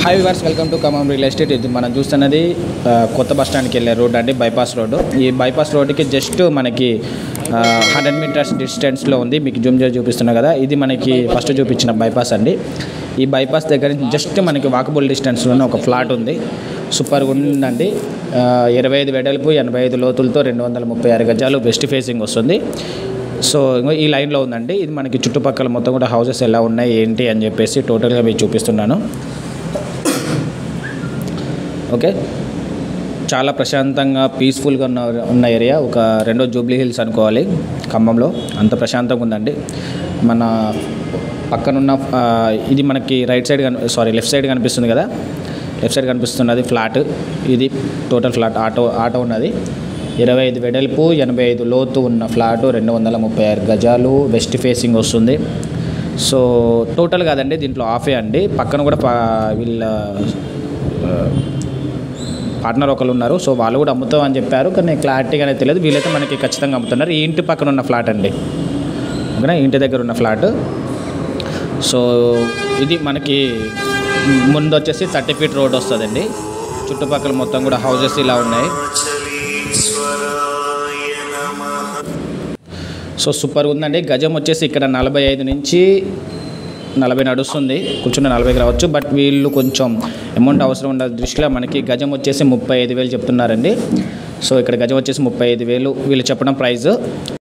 Hi viewers, welcome to Khammam real estate. ఇది మనం చూస్తున్నది కొత్త బస్ స్టాండ్కి వెళ్ళే రోడ్ అండి, బైపాస్ రోడ్డు. ఈ బైపాస్ రోడ్డుకి జస్ట్ మనకి 100 మీటర్స్ డిస్టెన్స్లో ఉంది. మీకు జూమ్ చేసి చూపిస్తున్నా కదా, ఇది మనకి ఫస్ట్ చూపించిన బైపాస్ అండి. ఈ బైపాస్ దగ్గర నుంచి జస్ట్ మనకి వాకబుల్ డిస్టెన్స్లోనే ఒక ఫ్లాట్ ఉంది. సూపర్గా ఉందండి. 25 వెడల్పు 85 లోతులతో 236 గజాలు వెస్ట్ ఫేసింగ్ వస్తుంది. సో ఈ లైన్లో ఉందండి. ఇది మనకి చుట్టుపక్కల మొత్తం కూడా హౌసెస్ ఎలా ఉన్నాయి ఏంటి అని చెప్పేసి టోటల్గా మీకు చూపిస్తున్నాను. ఓకే, చాలా ప్రశాంతంగా పీస్ఫుల్గా ఉన్న ఏరియా. ఒక రెండో జూబ్లీ హిల్స్ అనుకోవాలి ఖమ్మంలో, అంత ప్రశాంతంగా ఉందండి. మన పక్కనున్న ఇది మనకి లెఫ్ట్ సైడ్ కనిపిస్తుంది కదా, లెఫ్ట్ సైడ్ కనిపిస్తున్నది ఫ్లాట్. ఇది టోటల్ ఫ్లాట్, ఆటో ఉన్నది. 25 వెడల్పు 85 లోతు ఉన్న ఫ్లాటు, 236 గజాలు వెస్ట్ ఫేసింగ్ వస్తుంది. సో టోటల్ కాదండి, దీంట్లో ఆఫే అండి. పక్కన కూడా వీళ్ళ పార్ట్నర్ ఒకరు ఉన్నారు. సో వాళ్ళు కూడా అమ్ముతాం అని చెప్పారు, కానీ క్లారిటీగానే తెలియదు. వీళ్ళైతే మనకి ఖచ్చితంగా అమ్ముతున్నారు. ఈ ఇంటి పక్కన ఉన్న ఫ్లాట్ అండి, ఓకేనా, ఇంటి దగ్గర ఉన్న ఫ్లాట్. సో ఇది మనకి ముందు వచ్చేసి 30 ఫీట్ రోడ్ వస్తుందండి. చుట్టుపక్కల మొత్తం కూడా హౌసెస్ ఇలా ఉన్నాయి. సో సూపర్ ఉందండి. గజం వచ్చేసి ఇక్కడ 45 నుంచి 40 నడుస్తుంది. కూర్చున్న 40కి రావచ్చు, బట్ వీళ్ళు కొంచెం అమౌంట్ అవసరం ఉన్న దృష్టిలో మనకి గజం వచ్చేసి 35,000 చెప్తున్నారండి. సో ఇక్కడ గజం వచ్చేసి 35,000 వీళ్ళు చెప్పడం ప్రైస్.